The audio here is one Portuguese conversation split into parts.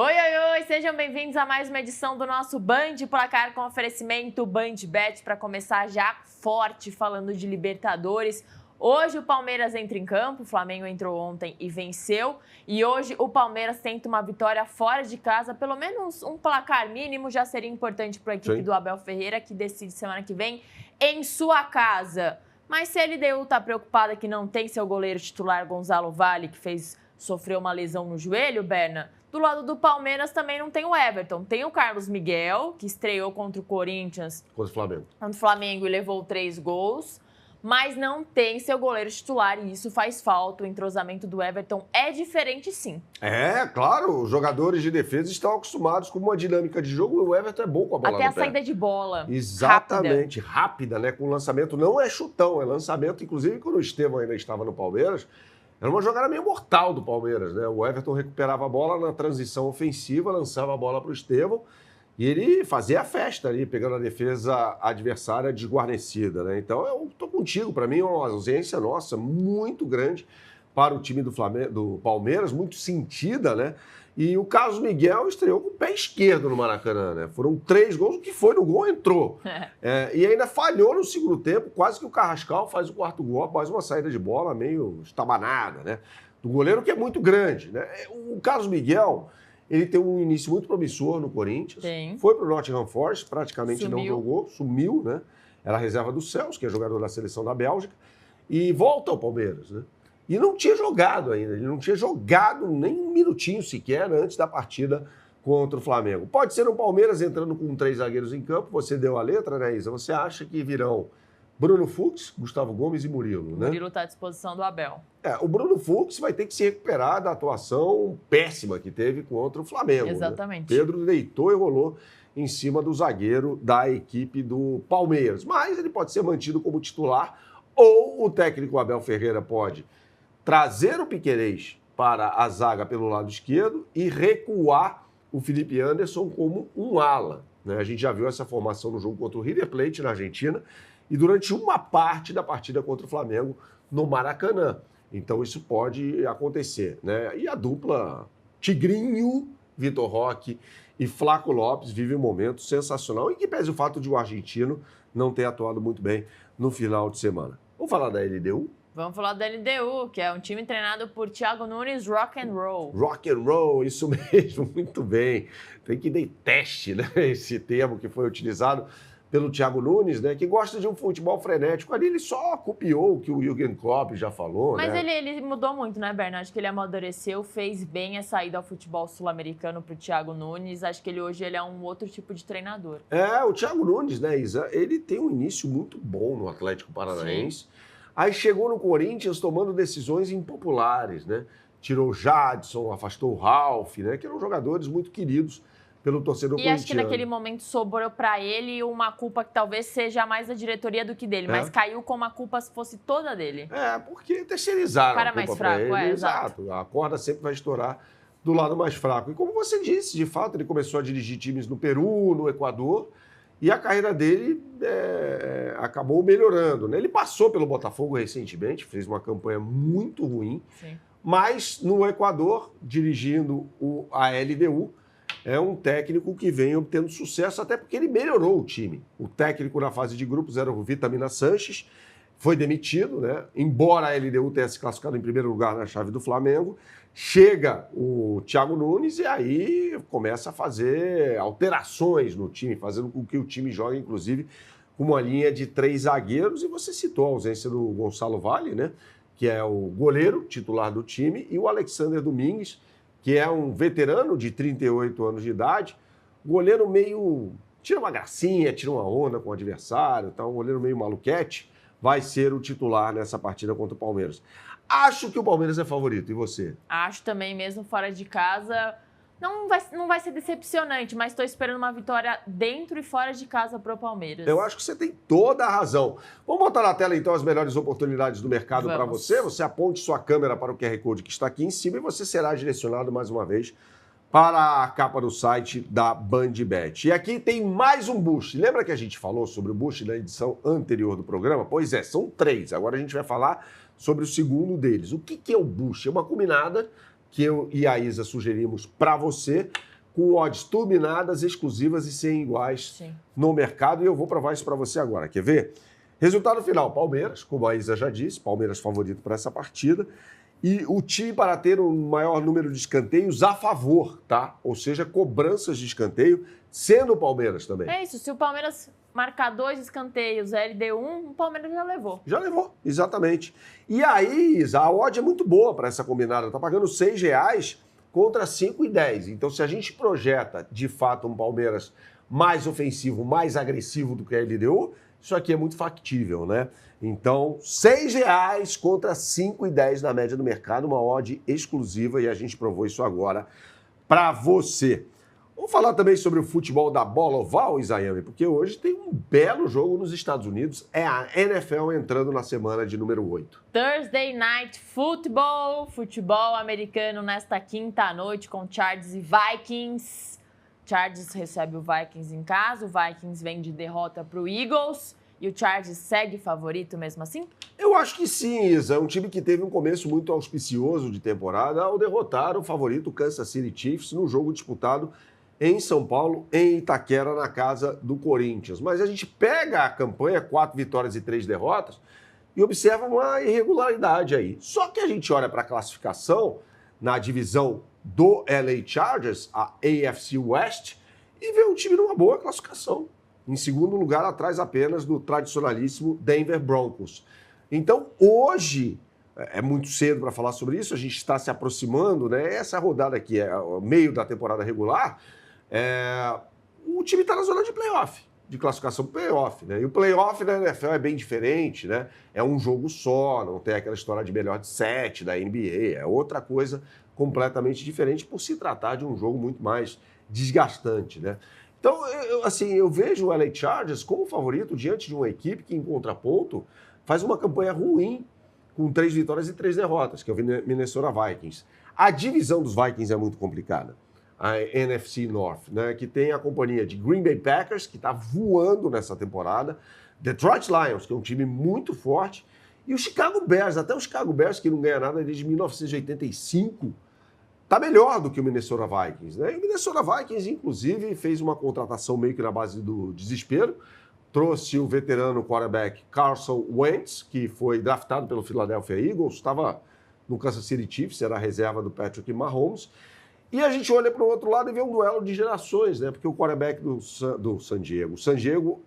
Oi, oi, oi! Sejam bem-vindos a mais uma edição do nosso Band Placar com oferecimento BandBet para começar já forte falando de Libertadores. Hoje o Palmeiras entra em campo, o Flamengo entrou ontem e venceu. E hoje o Palmeiras tenta uma vitória fora de casa, pelo menos um placar mínimo já seria importante para a equipe do Abel Ferreira, que decide semana que vem em sua casa. Mas se a LDU está preocupada que não tem seu goleiro titular Gonzalo Valle, que sofreu uma lesão no joelho, Berna, do lado do Palmeiras também não tem o Everton. Tem o Carlos Miguel, que estreou contra o Corinthians. Contra o Flamengo. Contra o Flamengo e levou 3 gols. Mas não tem seu goleiro titular e isso faz falta. O entrosamento do Everton é diferente, sim. É, claro. Os jogadores de defesa estão acostumados com uma dinâmica de jogo. O Everton é bom com a bola Até no a pé. saída de bola. Exatamente. Rápida, né? Com lançamento. Não é chutão, é lançamento. Inclusive, quando o Estevão ainda estava no Palmeiras, era uma jogada meio mortal do Palmeiras, né? O Everton recuperava a bola na transição ofensiva, lançava a bola para o Estevão e ele fazia a festa ali, pegando a defesa adversária desguarnecida, né? Então, eu tô contigo. Para mim, é uma ausência nossa muito grande para o time do Palmeiras, muito sentida, né? E o Carlos Miguel estreou com o pé esquerdo no Maracanã, né? Foram 3 gols, o que foi no gol entrou. E ainda falhou no segundo tempo, quase que o Carrascal faz o 4º gol após uma saída de bola meio estabanada, né? Do goleiro, que é muito grande, né? O Carlos Miguel, ele tem um início muito promissor no Corinthians. Tem. Foi para o Nottingham Forest, praticamente não jogou, sumiu, né? Era a reserva do Celso, que é jogador da seleção da Bélgica, e volta ao Palmeiras, né? E não tinha jogado ainda, ele não tinha jogado nem um minutinho sequer antes da partida contra o Flamengo. Pode ser o Palmeiras entrando com 3 zagueiros em campo, você deu a letra, né, Isa? Você acha que virão Bruno Fux, Gustavo Gomes e Murilo, né? Murilo está à disposição do Abel. O Bruno Fux vai ter que se recuperar da atuação péssima que teve contra o Flamengo. Exatamente. Né? Pedro deitou e rolou em cima do zagueiro da equipe do Palmeiras. Mas ele pode ser mantido como titular ou o técnico Abel Ferreira pode trazer o Piquerez para a zaga pelo lado esquerdo e recuar o Felipe Anderson como um ala. Né? A gente já viu essa formação no jogo contra o River Plate na Argentina e durante uma parte da partida contra o Flamengo no Maracanã. Então isso pode acontecer. Né? E a dupla Tigrinho, Vitor Roque e Flaco Lopes vive um momento sensacional, em que pese o fato de o argentino não ter atuado muito bem no final de semana. Vamos falar da LDU? Vamos falar da LDU, que é um time treinado por Thiago Nunes Rock and Roll. Rock and Roll, isso mesmo, muito bem. Tem que dar teste, né? Esse termo que foi utilizado pelo Thiago Nunes, né? Que gosta de um futebol frenético. Ali ele só copiou o que o Jürgen Klopp já falou, Mas né? ele mudou muito, né, Bernardo? Acho que ele amadureceu, fez bem a saída ao futebol sul-americano pro Thiago Nunes. Acho que hoje ele é um outro tipo de treinador. O Thiago Nunes, né, Isa? Ele tem um início muito bom no Atlético Paranaense. Sim. Aí chegou no Corinthians tomando decisões impopulares, né? Tirou o Jadson, afastou o Ralf, né? Que eram jogadores muito queridos pelo torcedor corintiano. E acho que naquele momento sobrou para ele uma culpa que talvez seja mais da diretoria do que dele, mas caiu como a culpa se fosse toda dele. Porque terceirizaram o cara a culpa mais fraco, pra ele. Exato. A corda sempre vai estourar do lado mais fraco. E como você disse, de fato, ele começou a dirigir times no Peru, no Equador, e a carreira dele acabou melhorando. Né? Ele passou pelo Botafogo recentemente, fez uma campanha muito ruim, Sim. Mas no Equador, dirigindo a LDU, é um técnico que vem obtendo sucesso, até porque ele melhorou o time. O técnico na fase de grupos era o Vitamina Sanches, foi demitido, né? Embora a LDU tenha se classificado em primeiro lugar na chave do Flamengo, chega o Thiago Nunes e aí começa a fazer alterações no time, fazendo com que o time jogue, inclusive, com uma linha de 3 zagueiros. E você citou a ausência do Gonçalo Valle, né? Que é o goleiro titular do time, e o Alexander Domingues, que é um veterano de 38 anos de idade, goleiro meio... tira uma gracinha, tira uma onda com o adversário, tá? Um goleiro meio maluquete, vai ser o titular nessa partida contra o Palmeiras. Acho que o Palmeiras é favorito, e você? Acho também, mesmo fora de casa, não vai ser decepcionante, mas estou esperando uma vitória dentro e fora de casa para o Palmeiras. Eu acho que você tem toda a razão. Vamos botar na tela, então, as melhores oportunidades do mercado para você. Você aponte sua câmera para o QR Code que está aqui em cima e você será direcionado, mais uma vez, para a capa do site da BandBet. E aqui tem mais um boost. Lembra que a gente falou sobre o boost na edição anterior do programa? Pois é, são 3. Agora a gente vai falar sobre o segundo deles. O que é o boost? É uma combinada que eu e a Isa sugerimos para você, com odds turbinadas, exclusivas e sem iguais no mercado. E eu vou provar isso para você agora. Quer ver? Resultado final, Palmeiras, como a Isa já disse, Palmeiras favorito para essa partida. E o time para ter um maior número de escanteios a favor, tá? Ou seja, cobranças de escanteio, sendo o Palmeiras também. É isso, se o Palmeiras marcar 2 escanteios, LD1, o Palmeiras já levou. Já levou, exatamente. E aí, Isa, a odd é muito boa para essa combinada. Tá pagando R$6 contra 5,10. Então, se a gente projeta, de fato, um Palmeiras mais ofensivo, mais agressivo do que a LDU, isso aqui é muito factível, né? Então, R$6 contra 5,10 na média do mercado, uma odd exclusiva, e a gente provou isso agora para você. Vamos falar também sobre o futebol da bola oval, Isayami, porque hoje tem um belo jogo nos Estados Unidos, é a NFL entrando na semana de número 8. Thursday Night Football, futebol americano nesta quinta-noite com Chargers e Vikings. Chargers recebe o Vikings em casa, o Vikings vem de derrota para o Eagles e o Chargers segue favorito mesmo assim? Eu acho que sim, Isa. É um time que teve um começo muito auspicioso de temporada ao derrotar o favorito Kansas City Chiefs no jogo disputado em São Paulo, em Itaquera, na casa do Corinthians. Mas a gente pega a campanha, 4 vitórias e 3 derrotas, e observa uma irregularidade aí. Só que a gente olha para a classificação na divisão do LA Chargers, a AFC West, e vê um time numa boa classificação. Em segundo lugar, atrás apenas do tradicionalíssimo Denver Broncos. Então, hoje, é muito cedo para falar sobre isso, a gente está se aproximando, né? Essa rodada aqui é o meio da temporada regular. O time está na zona de playoff, de classificação para playoff, né? E o playoff na NFL é bem diferente, né? É um jogo só, não tem aquela história de melhor de 7 da NBA, é outra coisa completamente diferente por se tratar de um jogo muito mais desgastante, né? Então, eu vejo o LA Chargers como favorito diante de uma equipe que, em contraponto, faz uma campanha ruim com 3 vitórias e 3 derrotas, que é o Minnesota Vikings. A divisão dos Vikings é muito complicada. A NFC North, né, que tem a companhia de Green Bay Packers, que está voando nessa temporada, Detroit Lions, que é um time muito forte, e o Chicago Bears, até o Chicago Bears, que não ganha nada desde 1985, está melhor do que o Minnesota Vikings, né? E o Minnesota Vikings, inclusive, fez uma contratação meio que na base do desespero, trouxe o veterano quarterback Carson Wentz, que foi draftado pelo Philadelphia Eagles, estava no Kansas City Chiefs, era a reserva do Patrick Mahomes. E a gente olha para o outro lado e vê um duelo de gerações, né? Porque o quarterback do San Diego,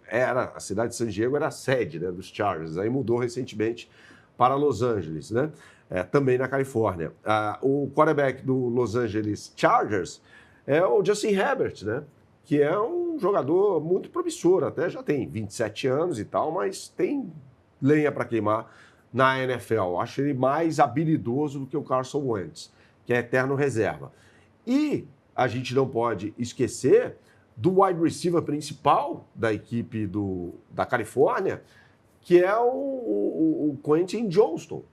a cidade de San Diego era a sede, né, dos Chargers, aí mudou recentemente para Los Angeles, né? Também na Califórnia. O quarterback do Los Angeles Chargers é o Justin Herbert, né? Que é um jogador muito promissor, até já tem 27 anos e tal, mas tem lenha para queimar na NFL. Acho ele mais habilidoso do que o Carson Wentz, que é eterno reserva. E a gente não pode esquecer do wide receiver principal da equipe da Califórnia, que é o Quentin Johnston.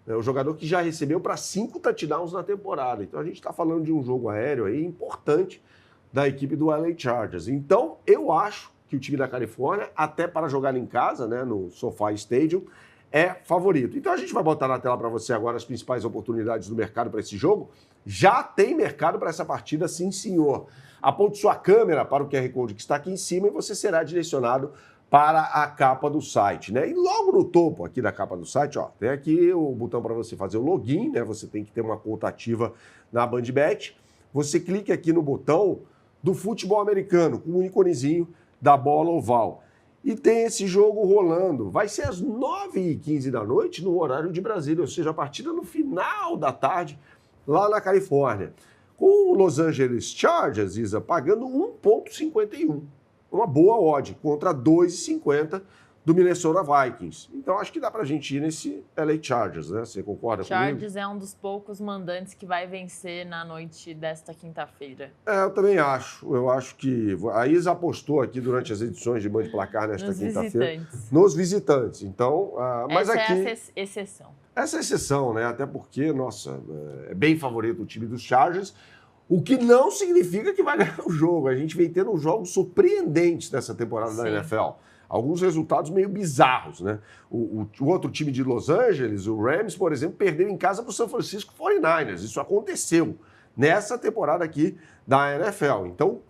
É o jogador que já recebeu para 5 touchdowns na temporada. Então a gente está falando de um jogo aéreo aí importante da equipe do LA Chargers. Então eu acho que o time da Califórnia, até para jogar em casa, né, no SoFi Stadium, é favorito. Então a gente vai botar na tela para você agora as principais oportunidades do mercado para esse jogo. Já tem mercado para essa partida, sim senhor. Aponte sua câmera para o QR Code que está aqui em cima e você será direcionado para a capa do site, né? E logo no topo aqui da capa do site, ó, tem aqui o botão para você fazer o login, né? Você tem que ter uma conta ativa na BandBet. Você clica aqui no botão do futebol americano, com o íconezinho da bola oval. E tem esse jogo rolando. Vai ser às 9h15 da noite, no horário de Brasília, ou seja, a partida no final da tarde, lá na Califórnia. Com o Los Angeles Chargers, Isa, pagando 1,51. Uma boa odd, contra 2,50 do Minnesota Vikings. Então, acho que dá pra gente ir nesse LA Chargers, né? Você concorda comigo? Chargers é um dos poucos mandantes que vai vencer na noite desta quinta-feira. Eu também acho. Eu acho que... A Isa apostou aqui durante as edições de Band Placar nesta quinta-feira. Nos visitantes. Então, mas essa aqui... é a exceção. Essa é a exceção, né? Até porque, nossa, é bem favorito o time dos Chargers, o que não significa que vai ganhar o jogo. A gente vem tendo jogos surpreendentes nessa temporada da NFL. alguns resultados meio bizarros, né? O outro time de Los Angeles, o Rams, por exemplo, perdeu em casa para o San Francisco 49ers. Isso aconteceu nessa temporada aqui da NFL. Então,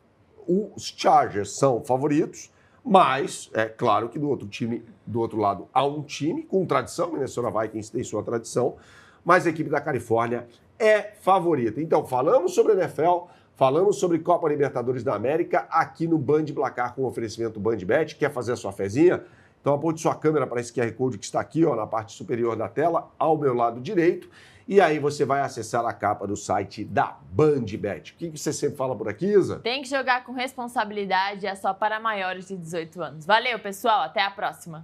os Chargers são favoritos, mas é claro que do outro lado há um time com tradição, Minnesota Vikings tem sua tradição, mas a equipe da Califórnia é favorita. Então, falamos sobre NFL, falamos sobre Copa Libertadores da América aqui no Band Placar com oferecimento BandBet. Quer fazer a sua fezinha? Então aponte sua câmera para esse QR Code que está aqui, ó, na parte superior da tela, ao meu lado direito. E aí você vai acessar a capa do site da BandBet. O que você sempre fala por aqui, Isa? Tem que jogar com responsabilidade, é só para maiores de 18 anos. Valeu, pessoal. Até a próxima.